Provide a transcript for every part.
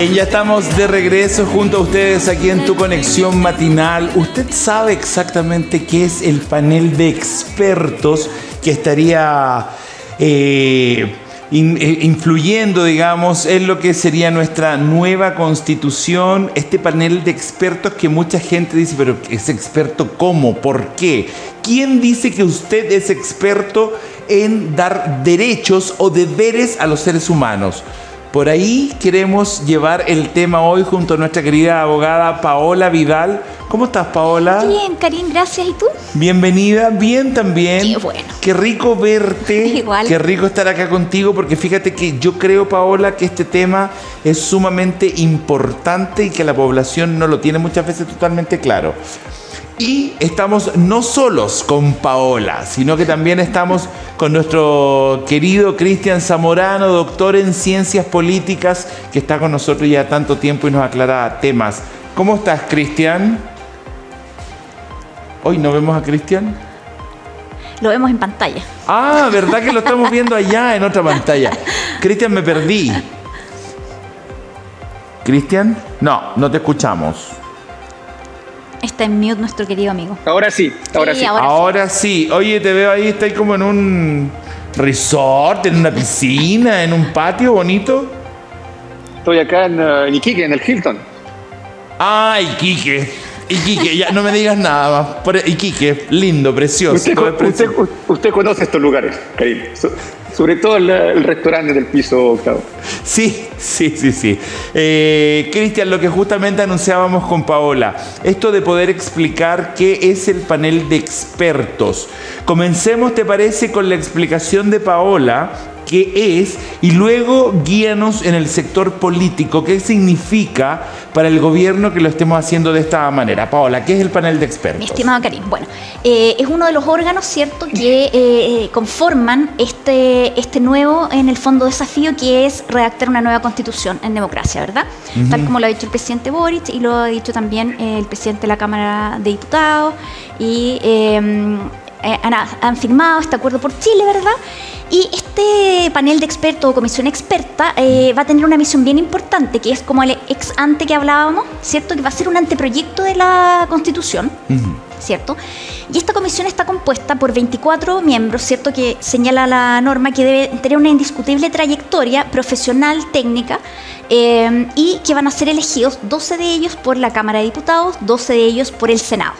Bien, ya estamos de regreso junto a ustedes aquí en Tu Conexión Matinal. ¿Usted sabe exactamente qué es el panel de expertos que estaría influyendo, digamos, en lo que sería nuestra nueva constitución? Este panel de expertos que mucha gente dice, pero ¿es experto cómo? ¿Por qué? ¿Quién dice que usted es experto en dar derechos o deberes a los seres humanos? Por ahí queremos llevar el tema hoy junto a nuestra querida abogada Paola Vidal. ¿Cómo estás, Paola? Bien, Karim, gracias. ¿Y tú? Bienvenida, bien también. Qué bueno. Qué rico verte. Igual. Qué rico estar acá contigo, porque fíjate que yo creo, Paola, que este tema es sumamente importante y que la población no lo tiene muchas veces totalmente claro. Y estamos no solos con Paola, sino que también estamos con nuestro querido Cristian Zamorano, doctor en Ciencias Políticas, que está con nosotros ya tanto tiempo y nos aclara temas. ¿Cómo estás, Cristian? ¿Hoy no vemos a Cristian? Lo vemos en pantalla. Ah, ¿verdad que lo estamos viendo allá en otra pantalla? Cristian, me perdí. ¿Cristian? No te escuchamos. Está en mute nuestro querido amigo. Ahora sí. Ahora sí. Oye, te veo ahí, está ahí como en un resort, en una piscina, en un patio bonito. Estoy acá en Iquique, en el Hilton. Ah, Iquique, ya no me digas nada más. Iquique, lindo, precioso. Usted conoce estos lugares, Karim. Sobre todo el restaurante del piso octavo. Sí. Cristian, lo que justamente anunciábamos con Paola, esto de poder explicar qué es el panel de expertos. Comencemos, ¿te parece?, con la explicación de Paola, qué es, y luego guíanos en el sector político, qué significa para el gobierno que lo estemos haciendo de esta manera. Paola, ¿qué es el panel de expertos? Mi estimado Karim, bueno, es uno de los órganos, ¿cierto?, que conforman este nuevo, en el fondo, desafío, que es redactar una nueva constitución en democracia, ¿verdad? Uh-huh. Tal como lo ha dicho el presidente Boric y lo ha dicho también el presidente de la Cámara de Diputados, y han firmado este acuerdo por Chile, ¿verdad? Y este panel de expertos o comisión experta va a tener una misión bien importante, que es como el ex ante que hablábamos, ¿cierto? Que va a ser un anteproyecto de la Constitución, ¿cierto? Y esta comisión está compuesta por 24 miembros, ¿cierto? Que señala la norma que debe tener una indiscutible trayectoria profesional, técnica, y que van a ser elegidos 12 de ellos por la Cámara de Diputados, 12 de ellos por el Senado.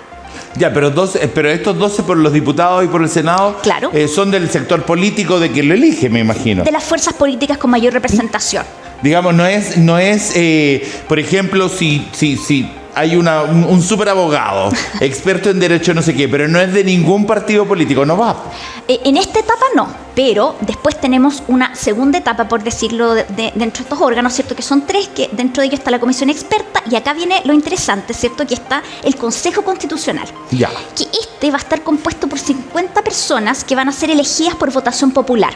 Ya, pero estos 12 por los diputados y por el Senado, claro, son del sector político de quien lo elige, me imagino. De las fuerzas políticas con mayor representación. Digamos, no es por ejemplo, si hay un súper abogado, experto en derecho no sé qué, pero no es de ningún partido político, no va. En esta etapa no, pero después tenemos una segunda etapa, por decirlo, dentro de estos órganos, ¿cierto? Que son 3, que dentro de ellos está la comisión experta, y acá viene lo interesante, ¿cierto? Que está el Consejo Constitucional. Ya. Que va a estar compuesto por 50 personas que van a ser elegidas por votación popular.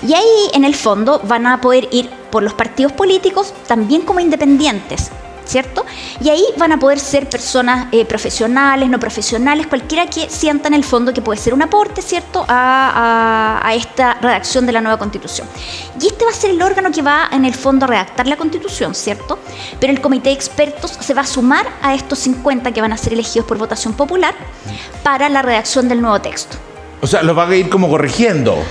Y ahí, en el fondo, van a poder ir por los partidos políticos, también como independientes, ¿cierto? Y ahí van a poder ser personas profesionales, no profesionales, cualquiera que sienta en el fondo que puede ser un aporte, ¿cierto?, a esta redacción de la nueva Constitución. Y este va a ser el órgano que va, en el fondo, a redactar la Constitución, ¿cierto? Pero el comité de expertos se va a sumar a estos 50 que van a ser elegidos por votación popular para la redacción del nuevo texto. O sea, los van a ir como corrigiendo.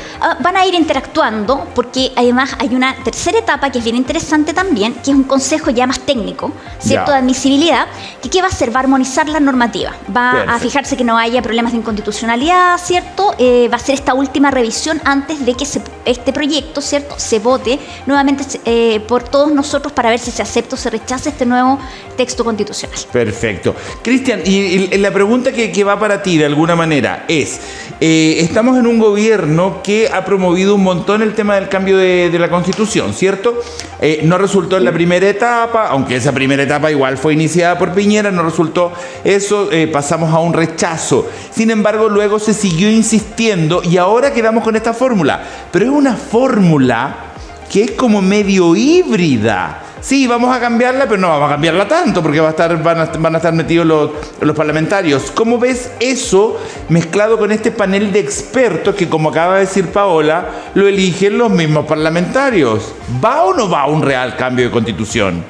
Van a ir interactuando, porque además hay una tercera etapa que es bien interesante también, que es un consejo ya más técnico, ¿cierto?, de admisibilidad, que ¿qué va a hacer? Va a armonizar la normativa, va a fijarse que no haya problemas de inconstitucionalidad, ¿cierto? Va a hacer esta última revisión antes de que este proyecto, ¿cierto?, se vote nuevamente por todos nosotros para ver si se acepta o se rechaza este nuevo texto constitucional. Perfecto. Cristian, y la pregunta que va para ti de alguna manera es... estamos en un gobierno que ha promovido un montón el tema del cambio de la Constitución, ¿cierto? No resultó en la primera etapa, aunque esa primera etapa igual fue iniciada por Piñera, no resultó eso, pasamos a un rechazo. Sin embargo, luego se siguió insistiendo y ahora quedamos con esta fórmula. Pero es una fórmula que es como medio híbrida. Sí, vamos a cambiarla, pero no vamos a cambiarla tanto porque van a estar metidos los parlamentarios. ¿Cómo ves eso mezclado con este panel de expertos que, como acaba de decir Paola, lo eligen los mismos parlamentarios? ¿Va o no va un real cambio de constitución?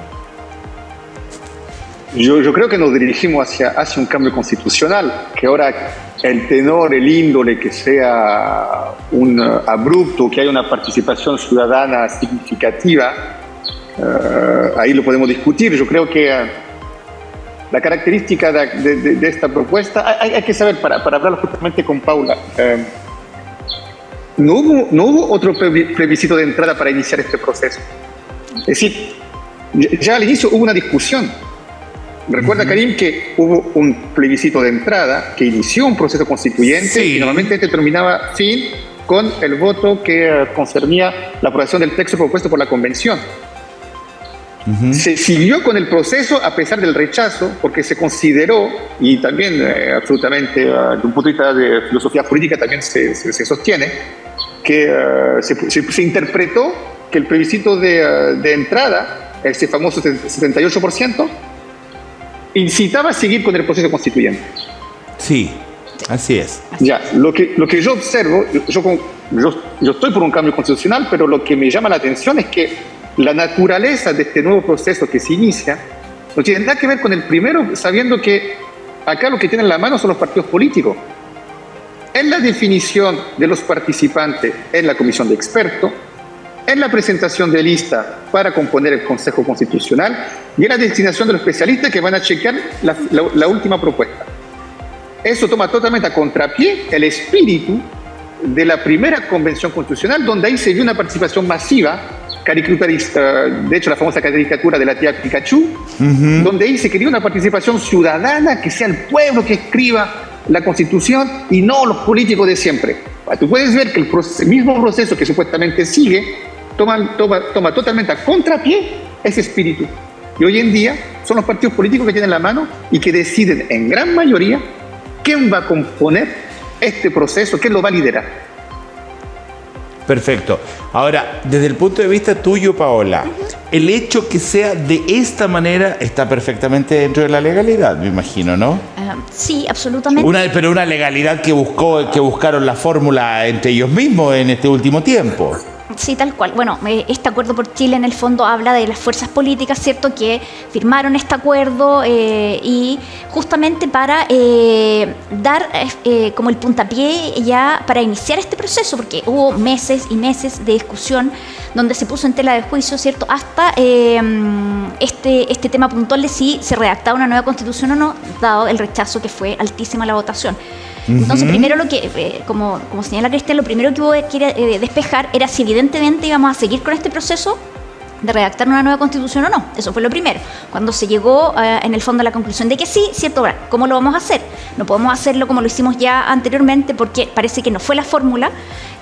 yo creo que nos dirigimos hacia un cambio constitucional, que ahora el tenor, el índole, que sea un abrupto, que haya una participación ciudadana significativa, ahí lo podemos discutir. Yo creo que la característica de esta propuesta, hay que saber, para hablarlo justamente con Paula, no hubo otro plebiscito de entrada para iniciar este proceso. Es decir, ya al inicio hubo una discusión. Recuerda, Karim, que hubo un plebiscito de entrada que inició un proceso constituyente, sí, y normalmente terminaba con el voto que concernía la aprobación del texto propuesto por la convención. Se siguió con el proceso a pesar del rechazo, porque se consideró, y también absolutamente desde un punto de vista de filosofía política también se sostiene, que se interpretó que el plebiscito de entrada, ese famoso 78%, incitaba a seguir con el proceso constituyente. Sí, así es. Ya, lo que yo observo, yo estoy por un cambio constitucional, pero lo que me llama la atención es que la naturaleza de este nuevo proceso que se inicia no tiene nada que ver con el primero, sabiendo que acá lo que tienen en la mano son los partidos políticos. En la definición de los participantes en la comisión de expertos, en la presentación de lista para componer el Consejo Constitucional y en la designación de los especialistas que van a chequear la última propuesta. Eso toma totalmente a contrapié el espíritu de la primera convención constitucional, donde ahí se vio una participación masiva, caricaturista, de hecho la famosa caricatura de la tía Pikachu, donde ahí se quería una participación ciudadana, que sea el pueblo que escriba la Constitución y no los políticos de siempre. Tú puedes ver que el mismo proceso que supuestamente sigue toma totalmente a contrapié ese espíritu. Y hoy en día son los partidos políticos que tienen la mano y que deciden en gran mayoría quién va a componer este proceso, quién lo va a liderar. Perfecto. Ahora, desde el punto de vista tuyo, Paola, el hecho que sea de esta manera está perfectamente dentro de la legalidad, me imagino, ¿no? Sí, absolutamente. Pero una legalidad que buscaron la fórmula entre ellos mismos en este último tiempo. Sí, tal cual. Bueno, este acuerdo por Chile en el fondo habla de las fuerzas políticas, ¿cierto?, que firmaron este acuerdo y justamente para dar como el puntapié ya para iniciar este proceso, porque hubo meses y meses de discusión donde se puso en tela de juicio, ¿cierto?, hasta este tema puntual de si se redactaba una nueva constitución o no, dado el rechazo que fue altísima la votación. Entonces, primero lo que, como señala Cristian, lo primero que hubo que despejar era si evidentemente íbamos a seguir con este proceso de redactar una nueva constitución o no. Eso fue lo primero. Cuando se llegó en el fondo a la conclusión de que sí, ¿cierto? Ahora, ¿cómo lo vamos a hacer? No podemos hacerlo como lo hicimos ya anteriormente porque parece que no fue la fórmula.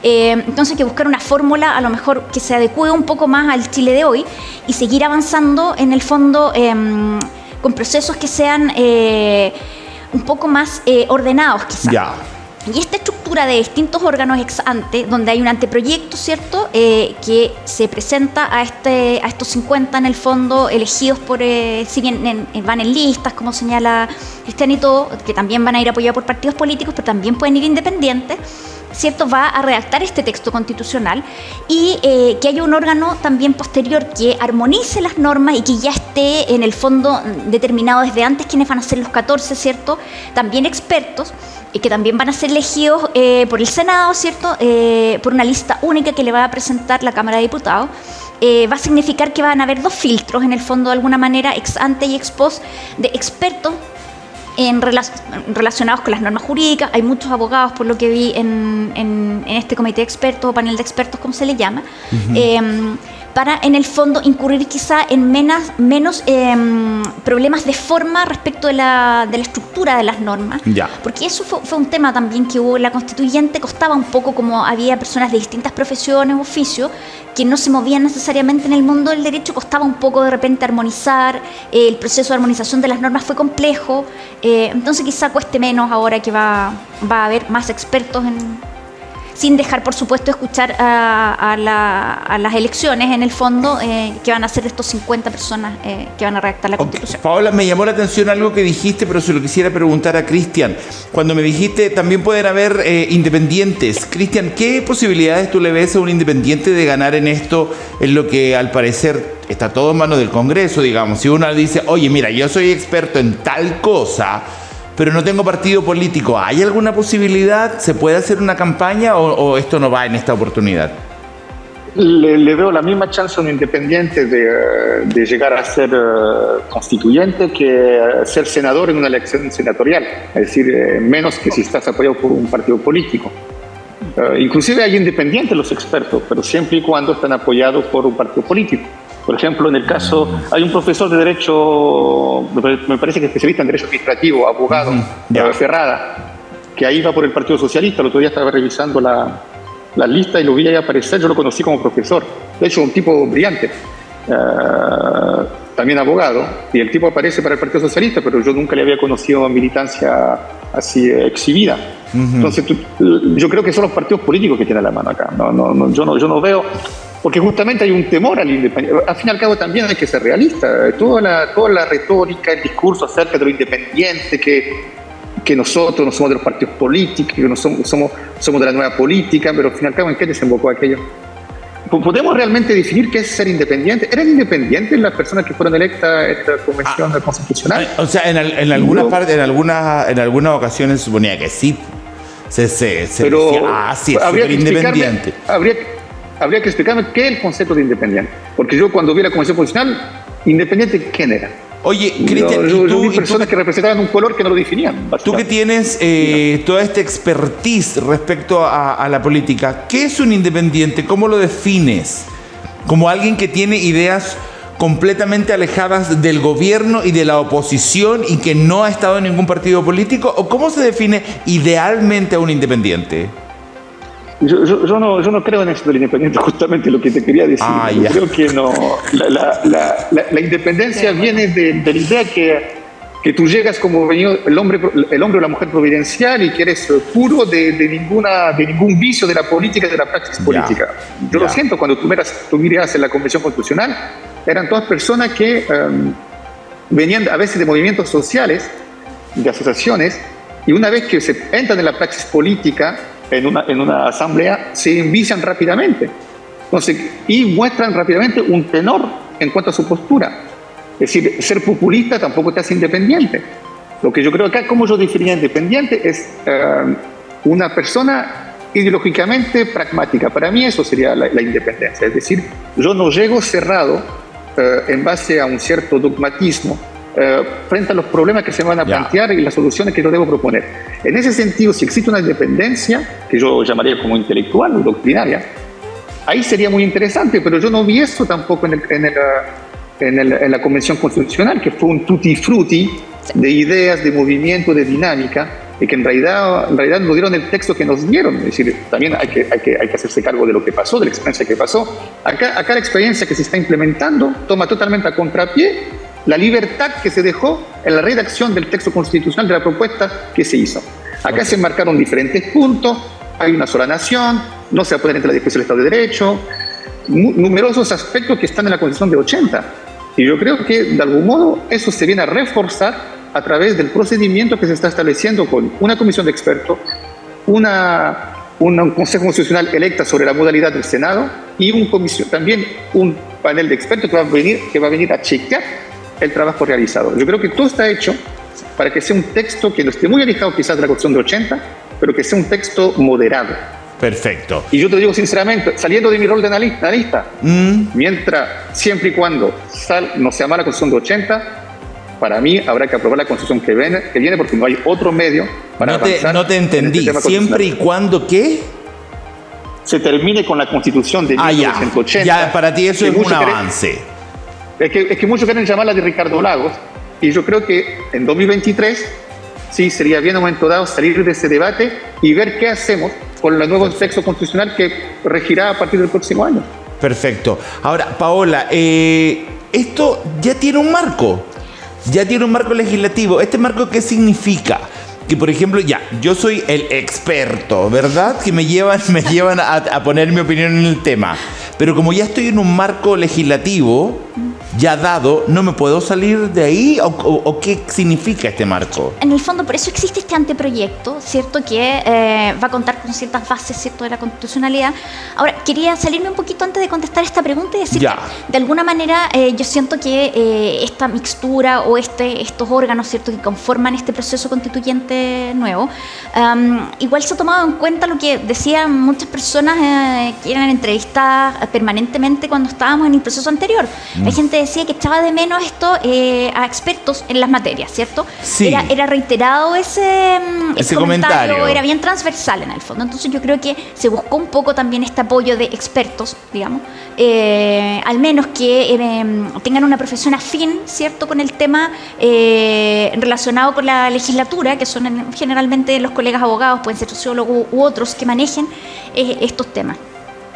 Entonces hay que buscar una fórmula a lo mejor que se adecue un poco más al Chile de hoy y seguir avanzando en el fondo con procesos que sean un poco más ordenados quizás. Ya. Y esta estructura de distintos órganos ex ante, donde hay un anteproyecto, ¿cierto?, que se presenta a estos 50 en el fondo, elegidos por, si bien van en listas, como señala Cristian y todo, que también van a ir apoyados por partidos políticos, pero también pueden ir independientes, ¿cierto?, va a redactar este texto constitucional y que haya un órgano también posterior que armonice las normas y que ya esté en el fondo determinado desde antes quiénes van a ser los 14, ¿cierto?, también expertos, que también van a ser elegidos por el Senado, ¿cierto?, por una lista única que le va a presentar la Cámara de Diputados. Va a significar que van a haber dos filtros, en el fondo, de alguna manera, ex ante y ex post, de expertos relacionados con las normas jurídicas. Hay muchos abogados, por lo que vi en este comité de expertos o panel de expertos, como se le llama, para en el fondo incurrir quizá en menos problemas de forma respecto de la estructura de las normas. Ya. Porque eso fue un tema también que hubo en la constituyente. Costaba un poco, como había personas de distintas profesiones, oficios, que no se movían necesariamente en el mundo del derecho, costaba un poco de repente armonizar. El proceso de armonización de las normas fue complejo. Entonces quizá cueste menos ahora que va a haber más expertos sin dejar, por supuesto, escuchar a las elecciones, en el fondo, que van a ser estos 50 personas que van a redactar la Constitución. Paola, me llamó la atención algo que dijiste, pero se lo quisiera preguntar a Cristian. Cuando me dijiste, también pueden haber independientes. Cristian, ¿qué posibilidades tú le ves a un independiente de ganar en esto, en lo que al parecer está todo en manos del Congreso, digamos? Si uno dice, oye, mira, yo soy experto en tal cosa, pero no tengo partido político, ¿hay alguna posibilidad? ¿Se puede hacer una campaña o esto no va en esta oportunidad? Le veo la misma chance a un independiente de llegar a ser constituyente que ser senador en una elección senatorial, es decir, menos que si estás apoyado por un partido político. Inclusive hay independientes los expertos, pero siempre y cuando están apoyados por un partido político. Por ejemplo, en el caso, hay un profesor de Derecho, me parece que especialista en Derecho Administrativo, abogado, Ferrada, que ahí va por el Partido Socialista. El otro día estaba revisando la lista y lo vi ahí aparecer. Yo lo conocí como profesor. De hecho, un tipo brillante, también abogado, y el tipo aparece para el Partido Socialista, pero yo nunca le había conocido militancia así exhibida. Entonces, yo creo que son los partidos políticos que tienen la mano acá. Yo no veo... Porque justamente hay un temor al independiente. Al fin y al cabo también hay que ser realista. Toda la retórica, el discurso acerca de lo independiente, que nosotros no somos de los partidos políticos, que no somos de la nueva política, pero al fin y al cabo, ¿en qué desembocó aquello? ¿Podemos realmente definir qué es ser independiente? ¿Eran independientes las personas que fueron electas a esta convención constitucional? O sea, en algunas partes, en algunas ocasiones se suponía que sí. Se pero decía, sí, es súper independiente. Habría que explicarme qué es el concepto de independiente. Porque yo cuando vi la Convención Constitucional, ¿independiente quién era? Oye, Cristian, yo vi personas que representaban un color que no lo definían. Tú que tienes toda esta expertise respecto a la política, ¿qué es un independiente? ¿Cómo lo defines? ¿Como alguien que tiene ideas completamente alejadas del gobierno y de la oposición y que no ha estado en ningún partido político? ¿O cómo se define idealmente a un independiente? Yo no creo en eso del independiente, justamente lo que te quería decir. Yo creo que no. La independencia viene de la idea que tú llegas como el hombre o la mujer providencial y que eres puro de ningún vicio de la política y de la praxis política. Yo lo siento, cuando tú miras en la Convención Constitucional, eran todas personas que venían a veces de movimientos sociales, de asociaciones, y una vez que se entran en la praxis política, en una asamblea, se envician rápidamente. Entonces, y muestran rápidamente un tenor en cuanto a su postura. Es decir, ser populista tampoco te hace independiente. Lo que yo creo acá, como yo definiría independiente, es una persona ideológicamente pragmática. Para mí eso sería la independencia. Es decir, yo no llego cerrado en base a un cierto dogmatismo frente a los problemas que se van a plantear y las soluciones que yo debo proponer. En ese sentido, si existe una independencia, que yo llamaría como intelectual o doctrinaria, ahí sería muy interesante, pero yo no vi eso tampoco en la Convención Constitucional, que fue un tutti frutti de ideas, de movimiento, de dinámica, y que en realidad nos dieron el texto que nos dieron. Es decir, también hay que hacerse cargo de lo que pasó, de la experiencia que pasó. Acá la experiencia que se está implementando toma totalmente a contrapié la libertad que se dejó en la redacción del texto constitucional de la propuesta que se hizo. Acá se marcaron diferentes puntos, hay una sola nación, no se puede entrar a la discusión del Estado de Derecho, numerosos aspectos que están en la Constitución de 80. Y yo creo que, de algún modo, eso se viene a reforzar a través del procedimiento que se está estableciendo con una comisión de expertos, un Consejo Constitucional electa sobre la modalidad del Senado y también un panel de expertos que va a venir a chequear el trabajo realizado. Yo creo que todo está hecho para que sea un texto que no esté muy alejado quizás de la Constitución de 80, pero que sea un texto moderado. Perfecto. Y yo te digo sinceramente, saliendo de mi rol de analista, mientras, siempre y cuando no se ama la Constitución de 80, para mí habrá que aprobar la Constitución que viene porque no hay otro medio para avanzar. No te entendí. ¿Siempre y cuando qué? Se termine con la Constitución de 1980. Ya, para ti eso es un avance. Es que muchos quieren llamarla de Ricardo Lagos, y yo creo que en 2023 sí sería bien, en un momento dado, salir de ese debate y ver qué hacemos con el nuevo texto constitucional que regirá a partir del próximo año. Perfecto. Ahora, Paola, esto ya tiene un marco legislativo. ¿Este marco qué significa? que, por ejemplo, ya, yo soy el experto, ¿verdad? Que me llevan a poner mi opinión en el tema. Pero como ya estoy en un marco legislativo ya dado, ¿no me puedo salir de ahí? ¿O qué significa este marco? En el fondo, por eso existe este anteproyecto, ¿cierto? Que va a contar con ciertas bases, ¿cierto?, de la constitucionalidad. Ahora, quería salirme un poquito antes de contestar esta pregunta y decir que, de alguna manera, yo siento que esta mixtura o estos órganos, ¿cierto?, que conforman este proceso constituyente nuevo, igual se ha tomado en cuenta lo que decían muchas personas que eran entrevistadas permanentemente cuando estábamos en el proceso anterior. Hay gente decía que echaba de menos esto a expertos en las materias, ¿cierto? Sí. Era reiterado ese comentario, era bien transversal en el fondo. Entonces yo creo que se buscó un poco también este apoyo de expertos, digamos, al menos que tengan una profesión afín, ¿cierto?, con el tema relacionado con la legislatura, que son generalmente los colegas abogados, pueden ser sociólogos u otros que manejen estos temas.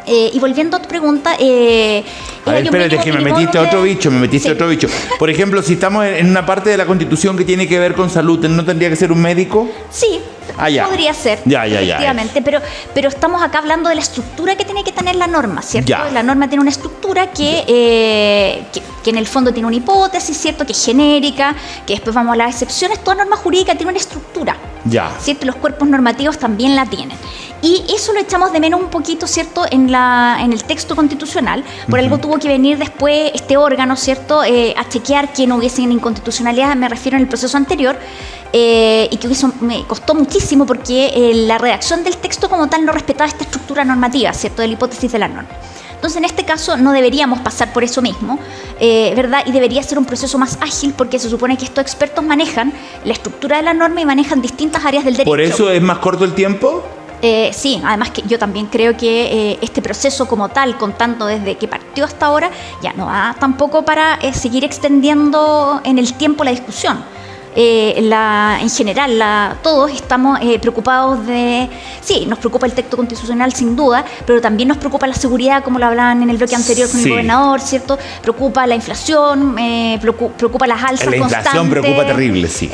Y volviendo a tu pregunta, a ver, espérate, es que me metiste otro bicho. Por ejemplo, si estamos en una parte de la Constitución que tiene que ver con salud, ¿no tendría que ser un médico? Sí, podría ser, efectivamente, pero estamos acá hablando de la estructura que tiene que tener la norma, ¿cierto? La norma tiene una estructura que en el fondo tiene una hipótesis, ¿cierto?, que es genérica, que después vamos a las excepciones. Toda norma jurídica tiene una estructura, ¿cierto? Los cuerpos normativos también la tienen. Y eso lo echamos de menos un poquito, ¿cierto?, en el texto constitucional. Por algo tuvo que venir después este órgano, ¿cierto?, a chequear que no hubiesen inconstitucionalidades, me refiero en el proceso anterior, y que eso me costó muchísimo porque la redacción del texto como tal no respetaba esta estructura normativa, ¿cierto?, de la hipótesis de la norma. Entonces, en este caso, no deberíamos pasar por eso mismo, ¿verdad? Y debería ser un proceso más ágil porque se supone que estos expertos manejan la estructura de la norma y manejan distintas áreas del derecho. ¿Por eso es más corto el tiempo? Sí, además que yo también creo que este proceso como tal, contando desde que partió hasta ahora, ya no da tampoco para seguir extendiendo en el tiempo la discusión. En general, todos estamos preocupados sí, nos preocupa el texto constitucional sin duda, pero también nos preocupa la seguridad, como lo hablaban en el bloque anterior con el gobernador, ¿cierto? Preocupa la inflación, preocupa las alzas constantes. La inflación preocupa terrible, sí.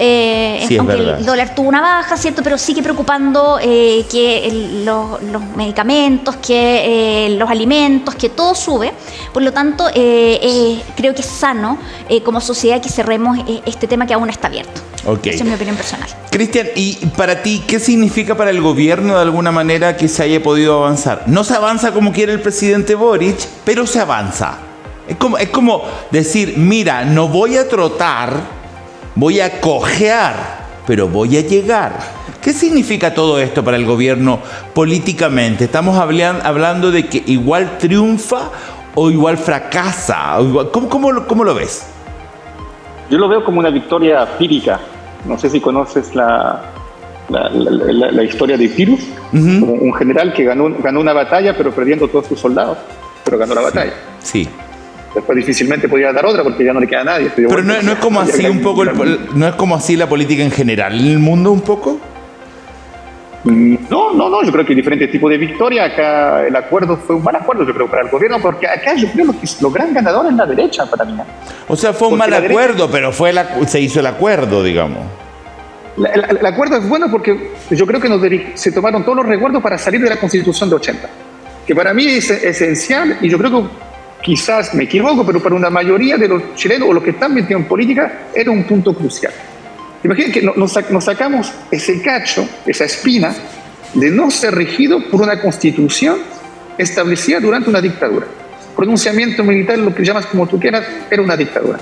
Aunque el dólar tuvo una baja, ¿cierto? Pero sigue preocupando que los medicamentos, que los alimentos, que todo sube. Por lo tanto, creo que es sano como sociedad que cerremos este tema que aún está abierto. Okay. Esa es mi opinión personal. Cristian, ¿y para ti qué significa para el gobierno de alguna manera que se haya podido avanzar? No se avanza como quiere el presidente Boric, pero se avanza. Es como decir, mira, no voy a trotar, voy a cojear, pero voy a llegar. ¿Qué significa todo esto para el gobierno políticamente? ¿Estamos hablando de que igual triunfa o igual fracasa? ¿Cómo lo ves? Yo lo veo como una victoria pírrica. No sé si conoces la historia de Pyrrhus, como un general que ganó una batalla, pero perdiendo todos sus soldados, pero ganó la batalla. Sí. Después difícilmente podía dar otra porque ya no le queda a nadie. Pero no es como así un poco, no es como así la política en general, en el mundo un poco. No, yo creo que hay diferentes tipos de victoria. Acá el acuerdo fue un mal acuerdo, yo creo, para el gobierno, porque acá yo creo que lo gran ganador es la derecha para mí. O sea, fue un mal acuerdo, pero se hizo el acuerdo, digamos. El acuerdo es bueno porque yo creo que se tomaron todos los resguardos para salir de la Constitución de 80, que para mí es esencial, y yo creo que quizás me equivoco, pero para una mayoría de los chilenos o los que están metidos en política era un punto crucial. Imagínense que nos sacamos ese cacho, esa espina, de no ser regido por una constitución establecida durante una dictadura. Pronunciamiento militar, lo que llamas como tú quieras, era una dictadura.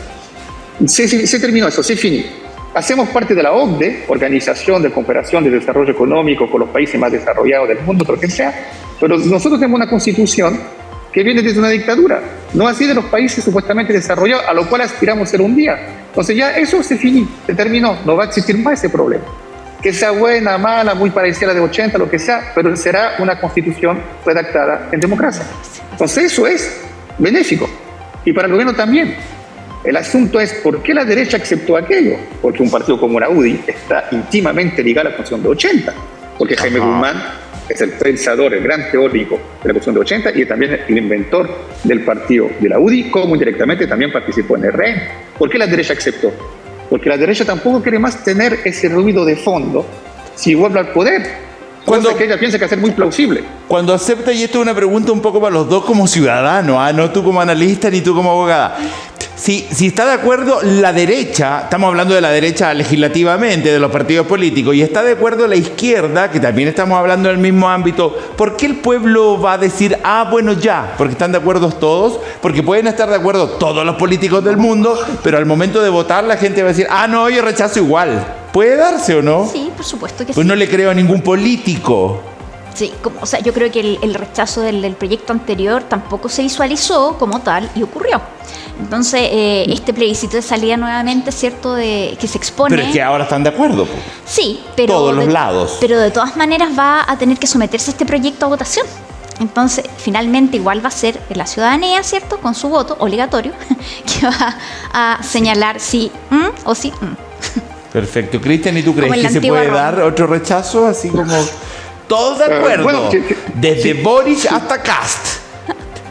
Se terminó eso, se finí. Hacemos parte de la OCDE, Organización de Cooperación de Desarrollo Económico con los países más desarrollados del mundo, lo que sea, pero nosotros tenemos una constitución que viene desde una dictadura, no así de los países supuestamente desarrollados, a lo cual aspiramos ser un día. Entonces ya eso se finí, se terminó, no va a existir más ese problema. Que sea buena, mala, muy parecida a la de 80, lo que sea, pero será una constitución redactada en democracia. Entonces eso es benéfico. Y para el gobierno también. El asunto es, ¿por qué la derecha aceptó aquello? Porque un partido como la UDI está íntimamente ligado a la Constitución de 80. Porque Jaime Guzmán es el pensador, el gran teórico de la Constitución de 80 y también el inventor del partido de la UDI, como indirectamente también participó en el RN. ¿Por qué la derecha aceptó? Porque la derecha tampoco quiere más tener ese ruido de fondo si vuelve al poder. Cosa que ella piensa que va a ser muy plausible. Cuando acepta, y esto es una pregunta un poco para los dos como ciudadanos, no tú como analista ni tú como abogada. Si está de acuerdo la derecha, estamos hablando de la derecha legislativamente, de los partidos políticos, y está de acuerdo la izquierda, que también estamos hablando del mismo ámbito, ¿por qué el pueblo va a decir, bueno, ya? Porque están de acuerdo todos, porque pueden estar de acuerdo todos los políticos del mundo, pero al momento de votar la gente va a decir, no, yo rechazo igual. ¿Puede darse o no? Sí, por supuesto que sí. Pues no le creo a ningún político. Sí, yo creo que el rechazo del proyecto anterior tampoco se visualizó como tal y ocurrió. Entonces, este plebiscito de salida nuevamente, ¿cierto?, que se expone... Pero es que ahora están de acuerdo. Sí, pero... Todos los lados. Pero de todas maneras va a tener que someterse este proyecto a votación. Entonces, finalmente igual va a ser la ciudadanía, ¿cierto?, con su voto obligatorio, que va a señalar si o si. Perfecto. Cristian, ¿y tú crees que se puede Roma. dar otro rechazo? Así como todos de acuerdo, bueno, desde Boric hasta Kast.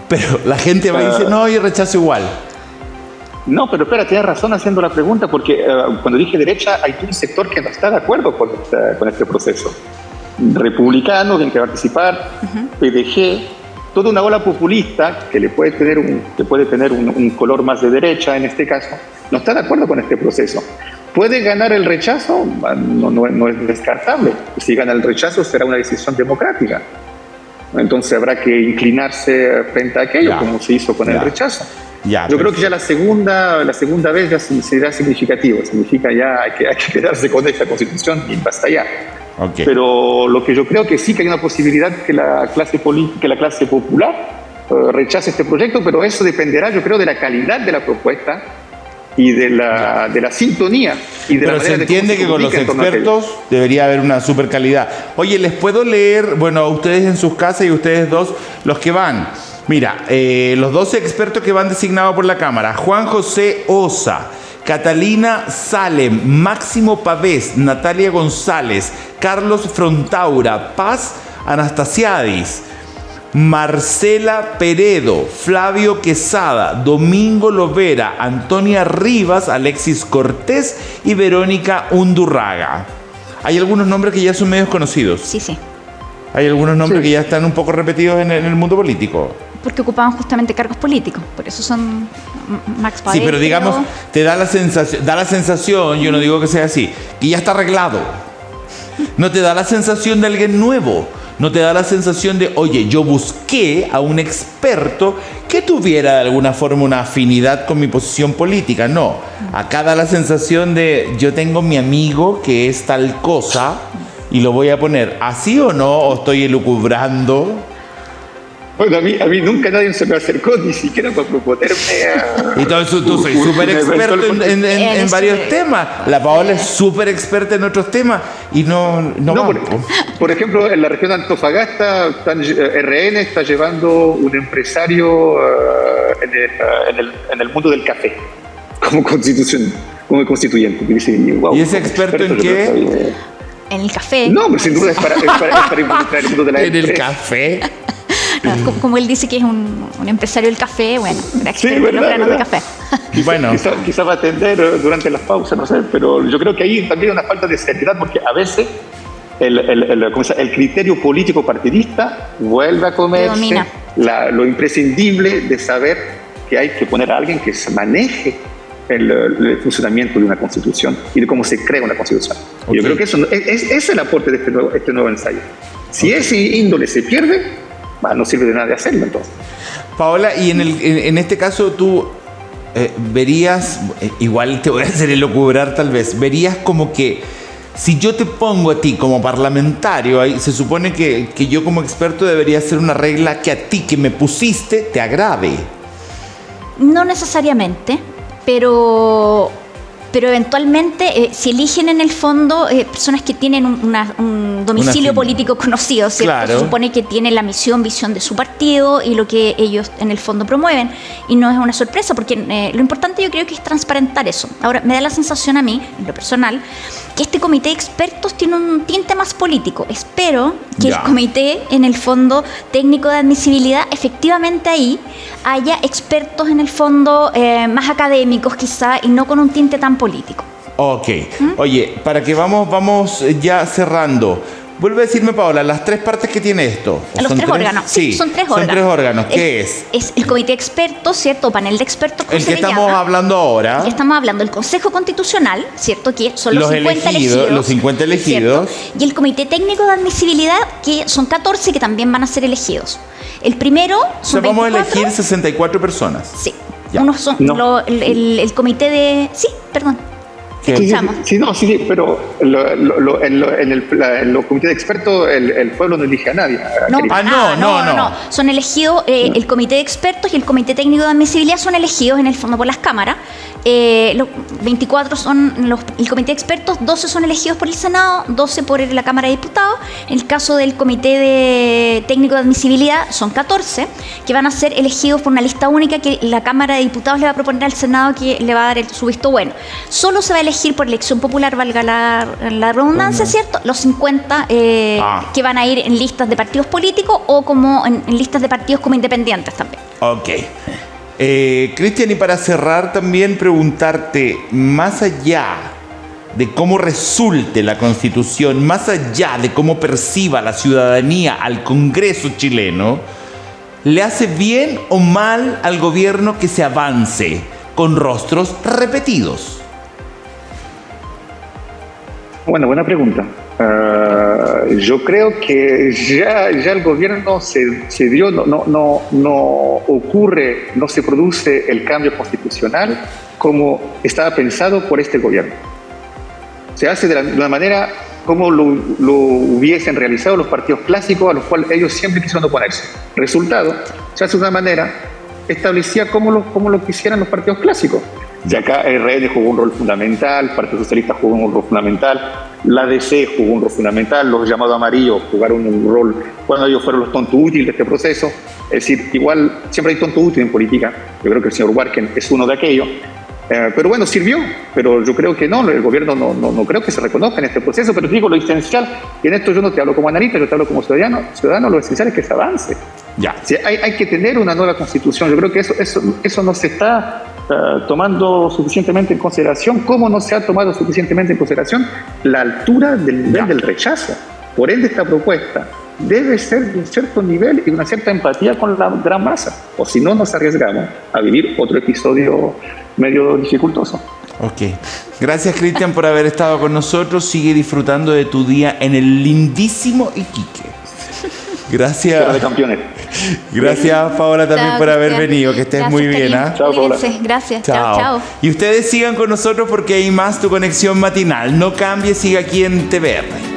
Pero la gente va y dice, no, yo rechazo igual. No, pero espera, tienes razón haciendo la pregunta, porque cuando dije derecha, hay un sector que no está de acuerdo con este proceso. Republicanos tienen que participar, PDG, toda una ola populista que puede tener un color más de derecha en este caso, no está de acuerdo con este proceso. ¿Puede ganar el rechazo? No es descartable. Si gana el rechazo será una decisión democrática. Entonces habrá que inclinarse frente a aquello, como se hizo con el rechazo. Yo creo que ya la segunda vez ya será significativo. Significa ya hay que quedarse con esta Constitución y basta ya. Okay. Pero lo que yo creo que sí que hay una posibilidad que la clase popular rechace este proyecto, pero eso dependerá, yo creo, de la calidad de la propuesta y de la sintonía y de pero la manera se entiende que con los expertos debería haber una super calidad. Oye, les puedo leer, bueno, a ustedes en sus casas y ustedes dos, los que van. Mira, los 12 expertos que van designados por la Cámara: Juan José Osa, Catalina Salem, Máximo Pavés, Natalia González, Carlos Frontaura, Paz Anastasiadis, Marcela Peredo, Flavio Quesada, Domingo Lovera, Antonia Rivas, Alexis Cortés y Verónica Undurraga. Hay algunos nombres que ya son medios conocidos. Sí. Hay algunos nombres que ya están un poco repetidos en el mundo político. Porque ocupaban justamente cargos políticos, por eso son Max Pavés. Sí, pero digamos, te da la sensación, yo no digo que sea así, que ya está arreglado. No te da la sensación de alguien nuevo. No te da la sensación de, oye, yo busqué a un experto que tuviera de alguna forma una afinidad con mi posición política. No, acá da la sensación de, yo tengo mi amigo que es tal cosa y lo voy a poner así o no, o estoy elucubrando. Bueno, a mí nunca nadie se me acercó ni siquiera para proponerme. Entonces tú soy súper experto en varios temas. La Paola es súper experta en otros temas y no por ejemplo, en la región de Antofagasta, RN está llevando un empresario en el mundo del café como constituyente. ¿Y ese experto en qué? En el café. No, pero sin duda es para involucrar el mundo de la ¿En el café? Como él dice que es un empresario del café, bueno, sí, verdad, los granos de café. Bueno. Quizá va a atender durante las pausas, no sé, pero yo creo que ahí también hay una falta de seriedad, porque a veces el criterio político partidista vuelve a comerse lo imprescindible de saber que hay que poner a alguien que se maneje el funcionamiento de una constitución y de cómo se crea una constitución. Okay. Yo creo que ese es el aporte de este nuevo ensayo. Si ese índole se pierde, no sirve de nada de hacerlo entonces. Paola, y en este caso tú verías, igual te voy a hacer elucubrar tal vez, verías como que si yo te pongo a ti como parlamentario, ahí se supone que yo como experto debería hacer una regla que a ti que me pusiste te agrade. No necesariamente, pero eventualmente si eligen en el fondo personas que tienen un domicilio político conocido, ¿cierto? Claro. Se supone que tienen la visión de su partido y lo que ellos en el fondo promueven, y no es una sorpresa porque lo importante yo creo que es transparentar eso. Ahora, me da la sensación a mí, en lo personal, que este comité de expertos tiene un tinte más político. Espero que el comité, en el fondo técnico de admisibilidad, efectivamente ahí haya expertos en el fondo más académicos quizá, y no con un tinte tan político. Ok. Oye, para que vamos ya cerrando. Vuelve a decirme, Paola, las tres partes que tiene esto. Los tres órganos. Sí, son tres órganos. Son tres órganos. ¿Qué es? Es el comité de expertos, ¿cierto? O panel de expertos. El que estamos hablando ahora. El que estamos hablando, el Consejo Constitucional, ¿cierto? Que son los 50 elegidos. Los 50 elegidos. ¿Cierto? Y el Comité Técnico de Admisibilidad, que son 14 que también van a ser elegidos. El primero son vamos 24. a elegir 64 personas. Sí. Ya. Unos son el comité de... Sí, perdón. Escuchamos. Sí, pero en los comités de expertos el pueblo no elige a nadie. No. Son elegidos, el comité de expertos y el comité técnico de admisibilidad son elegidos en el fondo por las cámaras. Los 24 son el comité de expertos, 12 son elegidos por el Senado, 12 por la Cámara de Diputados. En el caso del comité de técnico de admisibilidad son 14 que van a ser elegidos por una lista única que la Cámara de Diputados le va a proponer al Senado, que le va a dar su visto bueno. Solo se va a elegir por elección popular, valga la redundancia, ¿cierto? Los 50 que van a ir en listas de partidos políticos o como en listas de partidos como independientes también. Ok. Cristian, y para cerrar también preguntarte, más allá de cómo resulte la Constitución, más allá de cómo perciba la ciudadanía al Congreso chileno, ¿le hace bien o mal al gobierno que se avance con rostros repetidos? Bueno, buena pregunta. Yo creo que ya el gobierno se dio, no ocurre, no se produce el cambio constitucional como estaba pensado por este gobierno. Se hace de una manera como lo hubiesen realizado los partidos clásicos a los cuales ellos siempre quisieron oponerse. Resultado, se hace de una manera establecida como lo quisieran los partidos clásicos. Y acá el RN jugó un rol fundamental, el Partido Socialista jugó un rol fundamental, la DC jugó un rol fundamental, los llamados amarillos jugaron un rol, bueno, ellos fueron los tontos útiles de este proceso. Es decir, igual siempre hay tonto útil en política, yo creo que el señor Warken es uno de aquellos, pero bueno, sirvió, pero yo creo que no, el gobierno no creo que se reconozca en este proceso, pero digo, lo esencial, y en esto yo no te hablo como analista, yo te hablo como ciudadano, lo esencial es que se avance. Ya. Sí, hay que tener una nueva constitución, yo creo que eso no se está tomando suficientemente en consideración. ¿Cómo no se ha tomado suficientemente en consideración la altura del nivel del rechazo? Por ende, esta propuesta debe ser de un cierto nivel y una cierta empatía con la gran masa, o si no, nos arriesgamos a vivir otro episodio medio dificultoso. Ok. Gracias, Cristian, por haber estado con nosotros. Sigue disfrutando de tu día en el lindísimo Iquique. Gracias. De campeones. Gracias, Paola, también Chao, por haber Cristian. venido. Que estés Gracias, muy bien. Karim. Chao, Paola. Cuídense. Gracias. Chao. Chao. Y ustedes sigan con nosotros porque hay más Tu Conexión Matinal. No cambie, siga aquí en TVR.